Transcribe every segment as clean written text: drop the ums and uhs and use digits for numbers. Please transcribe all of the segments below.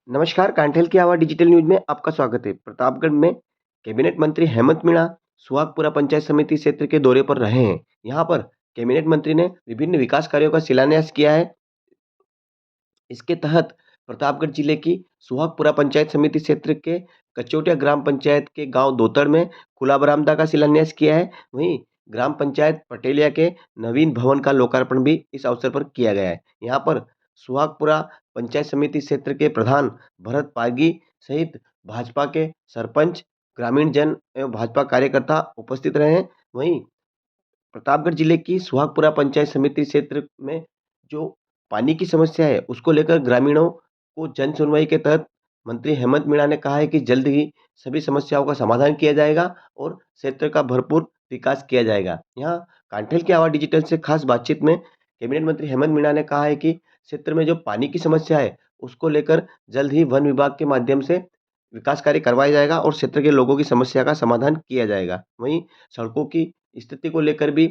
नमस्कार, कांठेल की आवाज़ डिजिटल न्यूज़ में आपका स्वागत है। प्रतापगढ़ में कैबिनेट मंत्री हेमंत मीणा सुहागपुरा पंचायत समिति क्षेत्र के दौरे पर रहे हैं। यहाँ पर कैबिनेट मंत्री ने विभिन्न विकास कार्यों का शिलान्यास किया है। इसके तहत प्रतापगढ़ जिले की सुहागपुरा पंचायत समिति क्षेत्र के कचौटिया ग्राम पंचायत के गांव दोतड़ में खुला बरामदा का शिलान्यास किया है। वहीं ग्राम पंचायत पटेलिया के नवीन भवन का लोकार्पण भी इस अवसर पर किया गया है। यहाँ पर सुहागपुरा पंचायत समिति क्षेत्र के प्रधान भरत पागी सहित भाजपा के सरपंच, ग्रामीण जन एवं भाजपा कार्यकर्ता उपस्थित रहे हैं। वहीं प्रतापगढ़ जिले की सुहागपुरा पंचायत समिति क्षेत्र में जो पानी की समस्या है, उसको लेकर ग्रामीणों को जन सुनवाई के तहत मंत्री हेमंत मीणा ने कहा है कि जल्द ही सभी समस्याओं का समाधान किया जाएगा और क्षेत्र का भरपूर विकास किया जाएगा। यहाँ कांठेल की आवाज़ डिजिटल से खास बातचीत में कैबिनेट मंत्री हेमंत मीणा ने कहा है कि क्षेत्र में जो पानी की समस्या है, उसको लेकर जल्द ही वन विभाग के माध्यम से विकास कार्य करवाया जाएगा और क्षेत्र के लोगों की समस्या का समाधान किया जाएगा। वहीं सड़कों की स्थिति को लेकर भी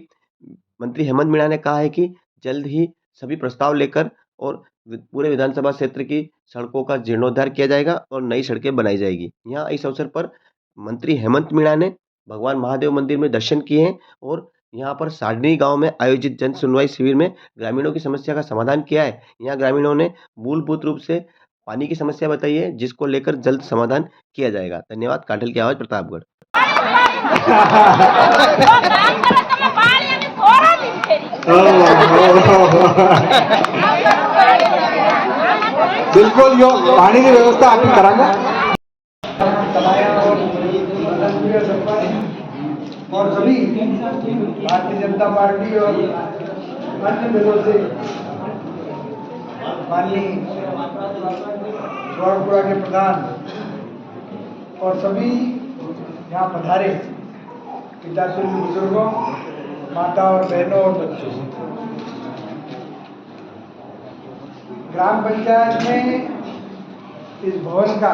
मंत्री हेमंत मीणा ने कहा है कि जल्द ही सभी प्रस्ताव लेकर और पूरे विधानसभा क्षेत्र की सड़कों का जीर्णोद्धार किया जाएगा और नई सड़कें बनाई जाएगी। यहाँ इस अवसर पर मंत्री हेमंत मीणा ने भगवान महादेव मंदिर में दर्शन किए हैं और यहाँ पर साडनी गांव में आयोजित जन सुनवाई शिविर में ग्रामीणों की समस्या का समाधान किया है। यहाँ ग्रामीणों ने मूलभूत रूप से पानी की समस्या बताई है, जिसको लेकर जल्द समाधान किया जाएगा। धन्यवाद। कांठेल की आवाज़, प्रतापगढ़। बिल्कुल यो पानी की व्यवस्था आप करांगा और सभी भारतीय जनता पार्टी और अन्य दलों से माननीय सुहागपुरा के प्रधान और सभी यहाँ पधारे पिताश्री बुजुर्गों, माता और बहनों और बच्चों, ग्राम पंचायत में इस भवन का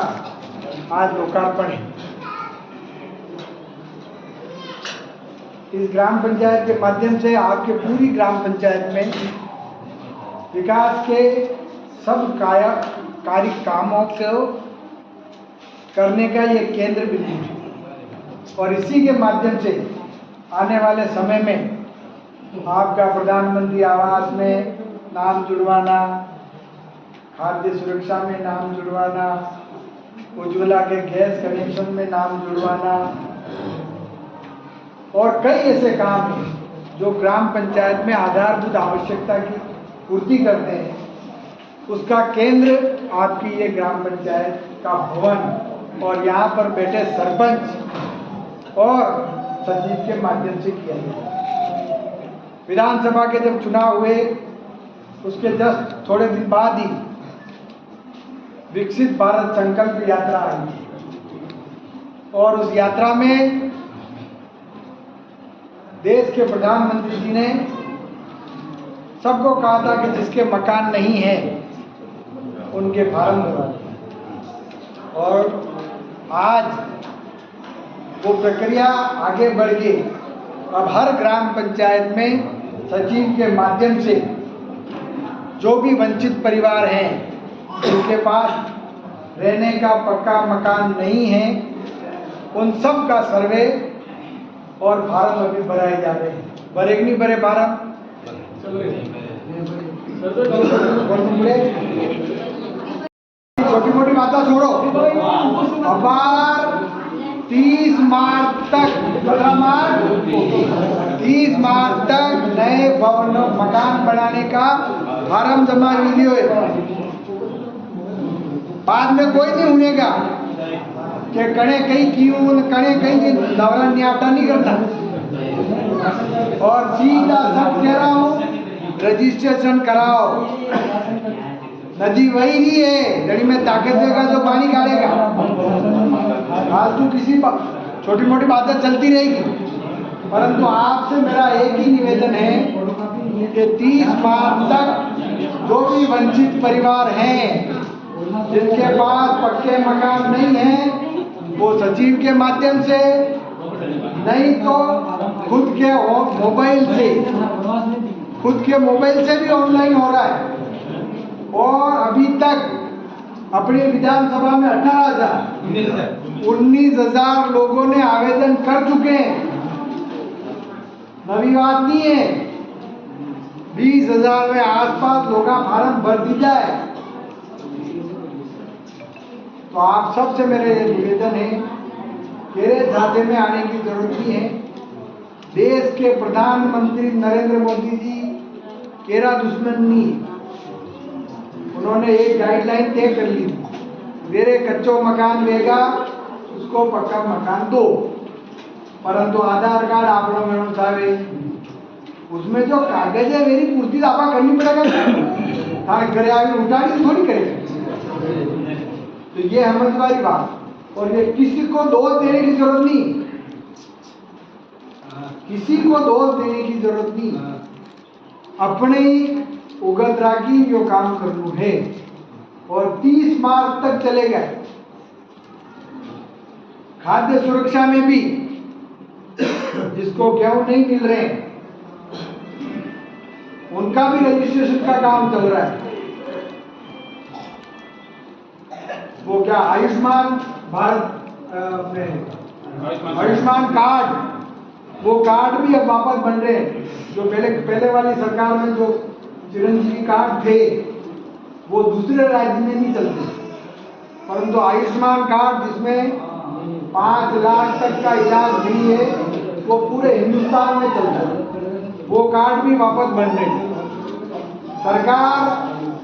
आज लोकार्पण है। इस ग्राम पंचायत के माध्यम से आपके पूरी ग्राम पंचायत में विकास के सब कार्य कामों को करने का ये केंद्र बिंदु है और इसी के माध्यम से आने वाले समय में आपका प्रधानमंत्री आवास में नाम जुड़वाना, खाद्य सुरक्षा में नाम जुड़वाना, उज्ज्वला के गैस कनेक्शन में नाम जुड़वाना और कई ऐसे काम हैं जो ग्राम पंचायत में आधारभूत आवश्यकता की पूर्ति करते हैं। उसका केंद्र आपकी ये ग्राम पंचायत का भवन और यहाँ पर बैठे सरपंच और सचिव के माध्यम से किया गया। विधानसभा के जब चुनाव हुए उसके जस्ट थोड़े दिन बाद ही विकसित भारत संकल्प यात्रा आई और उस यात्रा में देश के प्रधानमंत्री जी ने सबको कहा था कि जिसके मकान नहीं है उनके फार्म भरवा और आज वो प्रक्रिया आगे बढ़ गई। अब हर ग्राम पंचायत में सचिव के माध्यम से जो भी वंचित परिवार हैं जिनके पास रहने का पक्का मकान नहीं है उन सब का सर्वे और फार्म अभी भराए जा रहे हैं। भरे नहीं भरे फार्म छोटी मोटी बातें छोड़ो। अबार 30 मार्च तक 30 मार्च तक नए भवन मकान बनाने का फार्म जमा लीजिए। बाद में कोई नहीं होनेगा कि कणे कहीं क्यों कणे कहीं नवरा न्याटा नहीं करना और सीधा सब कह रहा हूँ रजिस्ट्रेशन कराओ। नदी वही ही है जड़ी में ताकत देगा जो पानी काढ़ेगा। फालतू किसी छोटी मोटी बातें चलती रहेगी, परंतु आपसे मेरा एक ही निवेदन है कि 30 मार्च तक जो भी वंचित परिवार हैं जिनके पास पक्के मकान नहीं है वो सचिव के माध्यम से नहीं तो खुद के मोबाइल से भी ऑनलाइन हो रहा है। और अभी तक अपनी विधानसभा में 19,000 लोगों ने आवेदन कर चुके हैं। नवी बात नहीं है। 20,000 में आसपास लोग फार्म भर दी जाए। तो आप सबसे मेरे निवेदन है, मेरे झांसे में आने की जरूरत नहीं है। देश के प्रधानमंत्री नरेंद्र मोदी जी केरा दुश्मन नहीं। उन्होंने एक गाइडलाइन तय कर ली, मेरे कच्चो मकान लेगा उसको पक्का मकान दो, परंतु आधार कार्ड आपको मेणो चाहे उसमें जो कागज है मेरी पूर्ति आपा करनी पड़ेगा। थाने घरे आगे उठाड़ी थोड़ी करेगा। तो ये समझदारी बात। और ये किसी को दोष देने की जरूरत नहीं, किसी को दोष देने की जरूरत नहीं। अपने ही उगत राखी जो काम करना है और 30 मार्च तक चलेगा। खाद्य सुरक्षा में भी जिसको गेहूं नहीं मिल रहे हैं उनका भी रजिस्ट्रेशन का काम चल रहा है। वो क्या आयुष्मान भारत आयुष्मान कार्ड, वो कार्ड भी अब वापस बन रहे हैं। जो पहले वाली सरकार में जो चिरंजीवी कार्ड थे वो दूसरे राज्य में नहीं चलते, परंतु आयुष्मान कार्ड जिसमें 5 लाख तक का इलाज फ्री है वो पूरे हिंदुस्तान में चलता है। वो कार्ड भी वापस बन रहे हैं। सरकार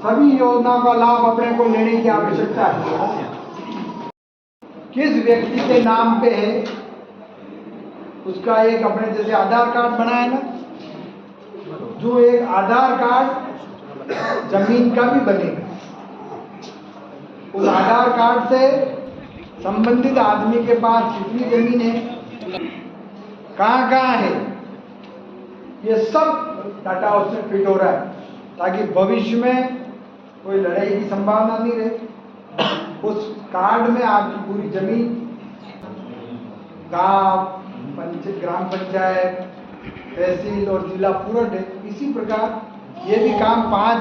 सभी योजनाओं का लाभ अपने को लेने की आवश्यकता है। किस व्यक्ति के नाम पे है उसका एक अपने जैसे आधार कार्ड बना है ना, जो एक आधार कार्ड जमीन का भी बनेगा। उस आधार कार्ड से संबंधित आदमी के पास कितनी जमीन है, कहाँ कहाँ है, ये सब डाटा उसमें फिट हो रहा है ताकि भविष्य में कोई लड़ाई की संभावना नहीं रहे। उस कार्ड में आपकी पूरी जमीन, गांव, ग्राम पंचायत, तहसील और जिला पूरा है। इसी प्रकार ये भी काम 5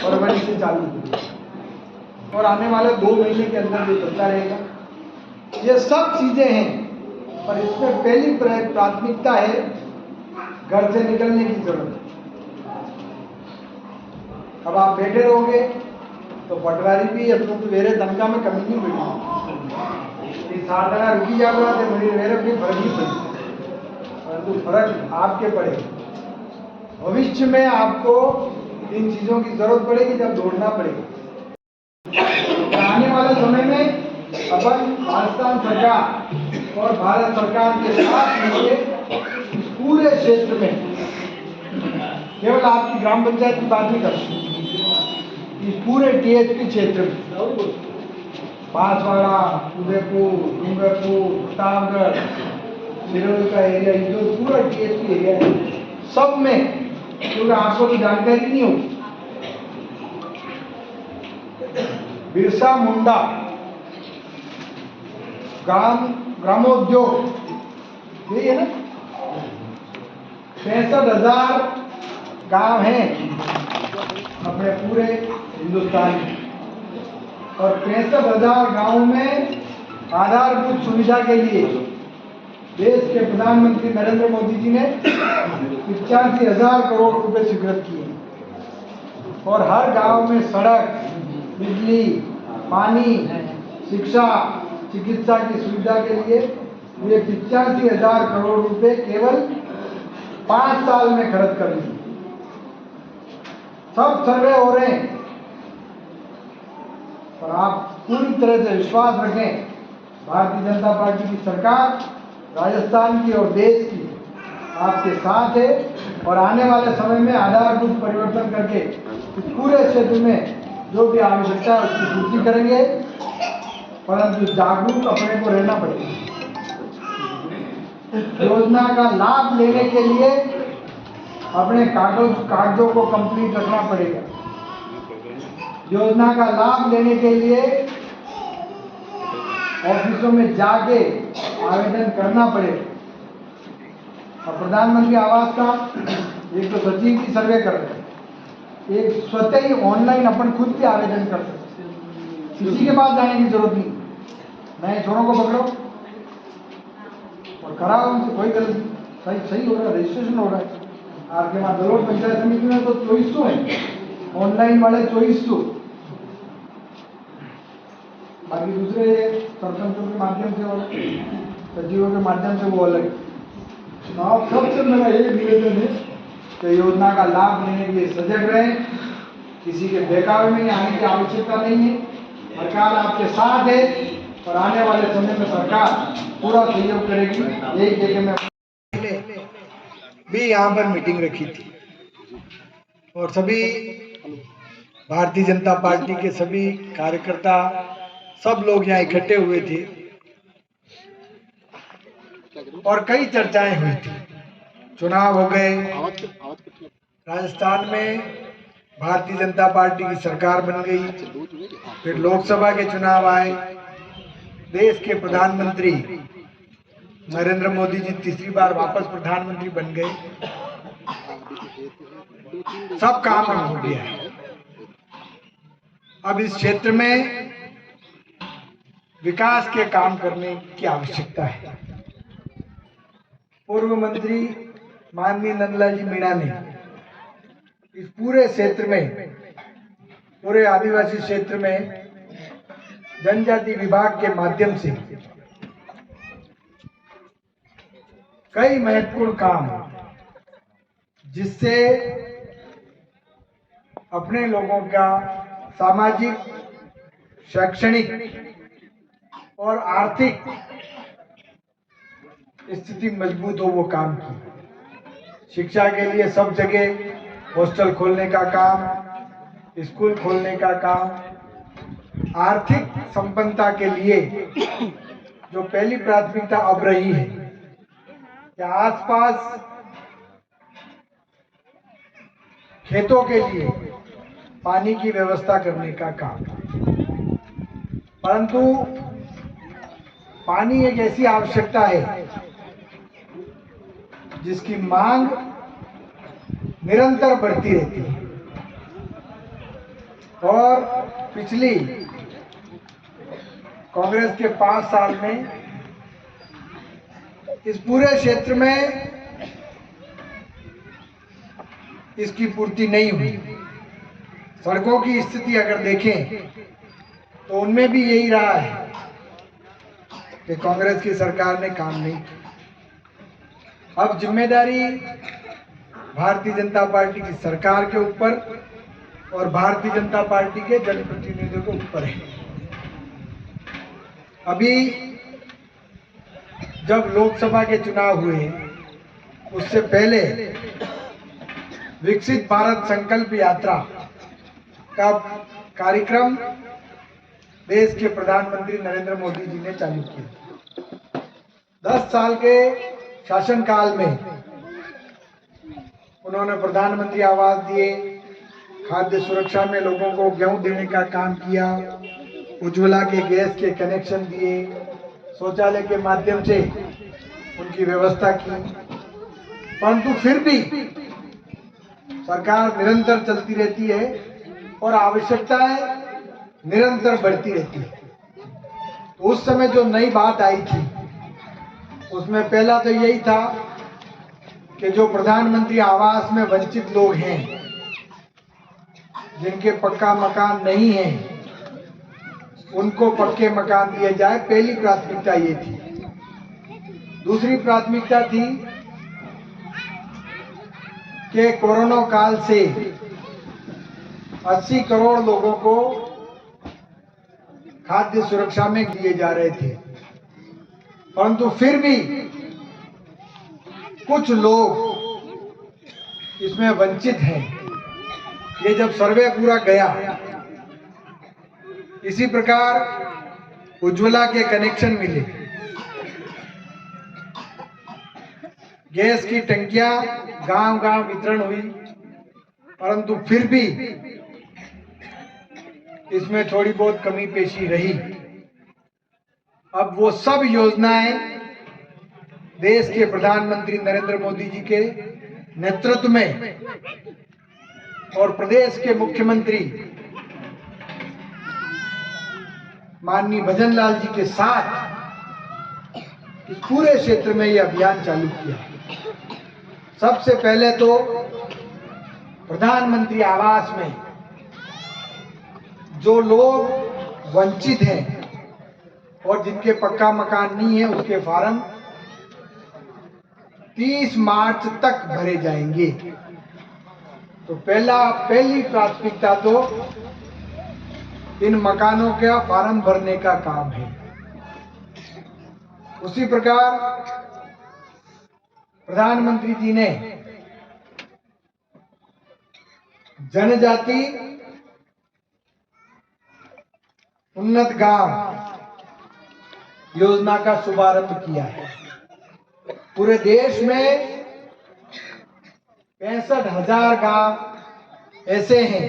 फरवरी से चालू होगा और आने वाले 2 महीने के अंदर ये चलता रहेगा। ये सब चीजें हैं, पर इसमें पहली प्राथमिकता है घर से निकलने की जरूरत। अब आप बैठे रहोगे तो पटवारी भी अपने तो मेरे तनख्वाह में कमी नहीं मिलेगी। 60 टका रुकी जाएगा तो मेरे भी फर्क नहीं पड़ेगा, परंतु फर्क आपके पड़ेगा। भविष्य में आपको इन चीजों की जरूरत पड़ेगी जब दौड़ना पड़ेगा। आने वाले समय में अपन राजस्थान सरकार और भारत सरकार के साथ मिलकर इस पूरे क्षेत्र में, केवल आपकी ग्राम पंचायत की बात नहीं करते, इस पूरे टीएचपी क्षेत्र में बांसवाड़ा, उदयपुर, डूंगरपुर, प्रतापगढ़, सिरोही का एरिया, जो पूरा टीएचपी एरिया है, सब में, क्योंकि आपको तो जानकारी नहीं होगी, बिरसा मुंडा ग्रामोद्योग यही है ना, 65,000 गांव हैं अपने पूरे हिंदुस्तान में, और 65,000 गांवों में आधारभूत सुविधा के लिए देश के प्रधानमंत्री नरेंद्र मोदी जी ने 85,000 करोड़ रुपए स्वीकृत किए। और हर गांव में सड़क, बिजली, पानी, शिक्षा, चिकित्सा की सुविधा के लिए ये 85,000 करोड़ रुपए केवल 5 साल में खर्च कर ली। सब सर्वे हो रहे हैं, पर आप पूरी तरह से विश्वास रखें, भारतीय जनता पार्टी की सरकार राजस्थान की और देश की आपके साथ है, और आने वाले समय में आधारभूत परिवर्तन करके इस पूरे क्षेत्र में जो भी आवश्यकता है उसकी पूर्ति करेंगे, परंतु जागरूक अपने को रहना पड़ेगा। योजना का लाभ लेने के लिए अपने कागजों को कंप्लीट रखना पड़ेगा। योजना का लाभ लेने के लिए ऑफिसों में जाके आवेदन करना पड़ेगा। और प्रधानमंत्री आवास का एक तो सचिव की सर्वे कर रहे हैं, एक स्वतः ही ऑनलाइन अपन खुद भी आवेदन कर सकते हैं। किसी के पास जाने की जरूरत नहीं। नए चोरों को पकड़ो और कराओ उनसे, कोई गलत नहीं। सही सही हो रहा है, रजिस्ट्रेशन हो रहा है। आपके वहाँ दलोट पंचायत समिति में तो 2400 है, ऑनलाइन वाले 2400, बाकी दूसरे सरपंचों के माध्यम से और सचिवों के माध्यम से वो अलग। आप सबसे मेरा यही निवेदन है कि योजना का लाभ लेने के लिए सजग रहें, किसी के बहकावे में आने की आवश्यकता नहीं है। सरकार आपके साथ है और आने वाले समय में सरकार पूरा सहयोग करेगी। यही देखे मैं भी यहाँ पर मीटिंग रखी थी और सभी भारतीय जनता पार्टी के सभी कार्यकर्ता, सब लोग यहाँ इकट्ठे हुए थे और कई चर्चाएं हुई थी। चुनाव हो गए, राजस्थान में भारतीय जनता पार्टी की सरकार बन गई, फिर लोकसभा के चुनाव आए, देश के प्रधानमंत्री नरेंद्र मोदी जी तीसरी बार वापस प्रधानमंत्री बन गए। सब काम हो गया है। अब इस क्षेत्र में विकास के काम करने की आवश्यकता है। पूर्व मंत्री माननीय नंदलाल जी मीणा ने इस पूरे क्षेत्र में, पूरे आदिवासी क्षेत्र में जनजाति विभाग के माध्यम से कई महत्वपूर्ण काम, जिससे अपने लोगों का सामाजिक, शैक्षणिक और आर्थिक स्थिति मजबूत हो, वो काम की। शिक्षा के लिए सब जगह हॉस्टल खोलने का काम, स्कूल खोलने का काम, आर्थिक संपन्नता के लिए जो पहली प्राथमिकता अब रही है कि आसपास खेतों के लिए पानी की व्यवस्था करने का काम। परंतु पानी एक ऐसी आवश्यकता है जिसकी मांग निरंतर बढ़ती रहती है और पिछली कांग्रेस के 5 साल में इस पूरे क्षेत्र में इसकी पूर्ति नहीं हुई। सड़कों की स्थिति अगर देखें तो उनमें भी यही रहा है कि कांग्रेस की सरकार ने काम नहीं किया। अब जिम्मेदारी भारतीय जनता पार्टी की सरकार के ऊपर और भारतीय जनता पार्टी के जनप्रतिनिधियों के ऊपर है। अभी जब लोकसभा के चुनाव हुए, उससे पहले विकसित भारत संकल्प यात्रा का कार्यक्रम देश के प्रधानमंत्री नरेंद्र मोदी जी ने चालू किया। 10 साल के शासनकाल में उन्होंने प्रधानमंत्री आवास दिए, खाद्य सुरक्षा में लोगों को गेहूं देने का काम किया, उज्ज्वला के गैस के कनेक्शन दिए, शौचालय के माध्यम से उनकी व्यवस्था की। परंतु फिर भी सरकार निरंतर चलती रहती है और आवश्यकताएं निरंतर बढ़ती रहती है। तो उस समय जो नई बात आई थी उसमें पहला तो यही था कि जो प्रधानमंत्री आवास में वंचित लोग हैं, जिनके पक्का मकान नहीं है, उनको पक्के मकान दिए जाए। पहली प्राथमिकता ये थी। दूसरी प्राथमिकता थी कि कोरोना काल से 80 करोड़ लोगों को खाद्य सुरक्षा में दिए जा रहे थे, परंतु फिर भी कुछ लोग इसमें वंचित हैं। ये जब सर्वे पूरा गया, इसी प्रकार उज्ज्वला के कनेक्शन मिले, गैस की टंकियां गांव-गांव वितरण हुई, परंतु फिर भी इसमें थोड़ी बहुत कमी पेशी रही। अब वो सब योजनाएं देश के प्रधानमंत्री नरेंद्र मोदी जी के नेतृत्व में और प्रदेश के मुख्यमंत्री माननीय भजन लाल जी के साथ इस पूरे क्षेत्र में ये अभियान चालू किया। सबसे पहले तो प्रधानमंत्री आवास में जो लोग वंचित हैं और जिनके पक्का मकान नहीं है, उसके फार्म 30 मार्च तक भरे जाएंगे। तो पहली प्राथमिकता तो इन मकानों का फार्म भरने का काम है। उसी प्रकार प्रधानमंत्री जी ने जनजाति उन्नत गांव योजना का शुभारंभ किया है। पूरे देश में 65,000 गांव ऐसे हैं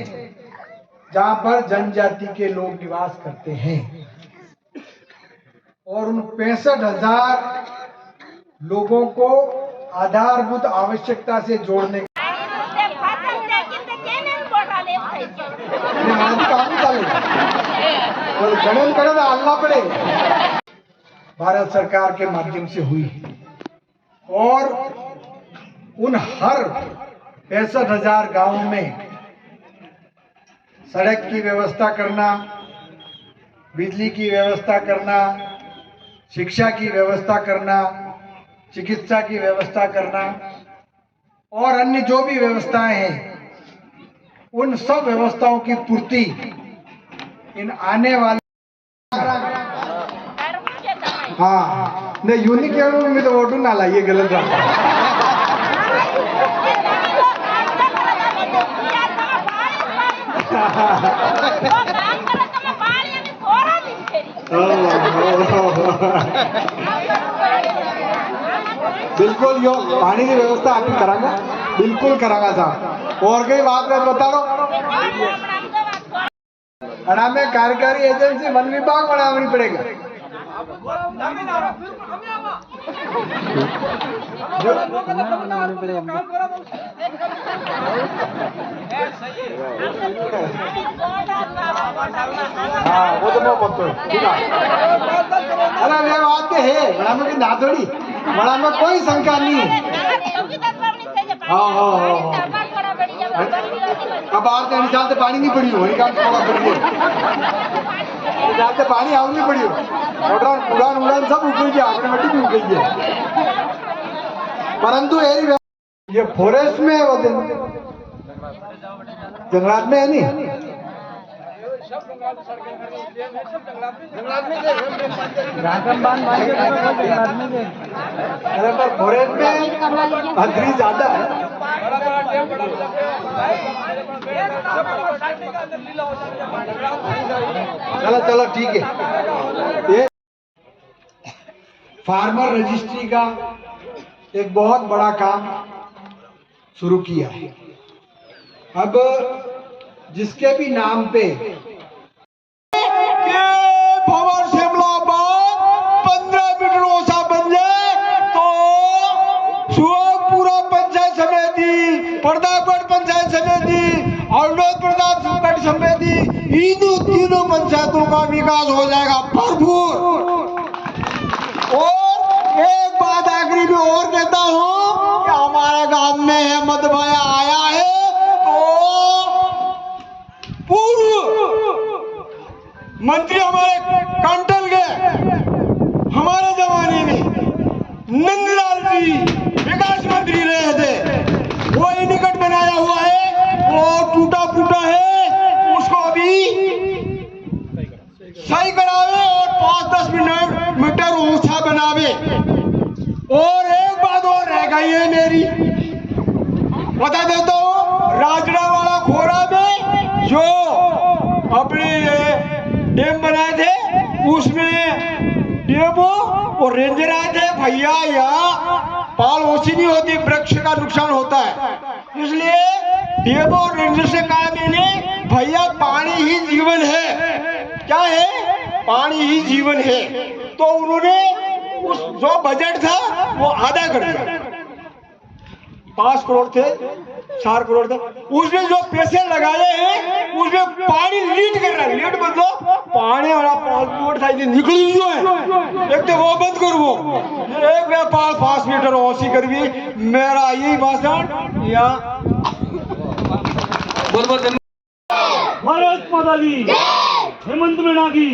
जहां पर जनजाति के लोग निवास करते हैं और उन 65,000 लोगों को आधारभूत आवश्यकता से जोड़ने गणन आलना पड़े भारत सरकार के माध्यम से हुई और उन हर 65,000 गांवों में सड़क की व्यवस्था करना, बिजली की व्यवस्था करना, शिक्षा की व्यवस्था करना, चिकित्सा की व्यवस्था करना और अन्य जो भी व्यवस्थाएं हैं, उन सब व्यवस्थाओं की पूर्ति इन आने वाले नहीं यूनिक में तो वोट ना लाइए, गलत बात बिल्कुल यो पानी की व्यवस्था आप ही करांगा, बिल्कुल करांगा साहब। और कई बात मैं बता दो में कार्यकारी एजेंसी वन विभाग बनानी पड़ेगा। हाँ वो तो मैं अरे वे बात है बड़ा में ना थोड़ी बड़ा में कोई शंका नहीं है। हाँ हाँ हाँ अब बाहर के निशान से पानी नहीं पड़ी हो निशान से पानी आउट नहीं पड़ी हो उड़ान उड़ान सब उगल गया, आपने मट्टी भी उगल गया। परंतु ये फॉरेस्ट में है, वो जंगलात में है नहीं, अरे पर फॉरेस्ट में अग्री ज्यादा है। चलो चलो ठीक है। ये फार्मर रजिस्ट्री का एक बहुत बड़ा काम शुरू किया है। अब जिसके भी नाम पे भवन शिमलाबाद 15 मीटर ओसा बन जाए तो सुहागपुरा पंचायत समिति, प्रतापगढ़ पंचायत समिति और प्रतापगढ़ समिति, इन तीनों पंचायतों का विकास हो जाएगा भरपूर। और एक बात आखिरी में और कहता हूँ कि हमारे गांव में अहमद भाया आया है तो पूर्व मंत्री हमारे कांटल गए, हमारे जमाने में नंदलाल जी विकास मंत्री रहे थे, वो ही निकट बनाया हुआ है, वो टूटा फूटा है, उसको अभी सही करावे और 5-10 मीटर ऊंचा बनावे। और एक बात और रह गई है मेरी, बता देता हूँ, राजड़ा वाला खोरा में जो अपने डैम बनाए थे उसमें डेबो और रेंजर आए थे, भैया यहाँ पाल ओसी नहीं होती, वृक्ष का नुकसान होता है, इसलिए डेबो और रेंजर से कहा मैंने भैया पानी ही जीवन है। क्या है? पानी ही जीवन है। तो उन्होंने उस जो बजट था वो आधा कर दिया, 5 करोड़ थे 4 करोड़ थे, उसमें जो पैसे लगाए हैं उसमें पानी लीड कर रहा है, लीड मतलब पानी वाला मोटरसाइकिल निकली जो है एक तो वो बंद कर वो एक व्यापार 5 मीटर औसी कर भी मेरा यही भाषण यहाँ बहुत बहुत भारत माता की हेमंत मीणा की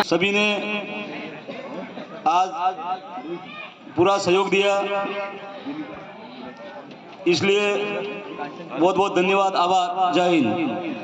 सभी ने आज पूरा सहयोग दिया, इसलिए बहुत बहुत धन्यवाद, आभार, जय हिंद।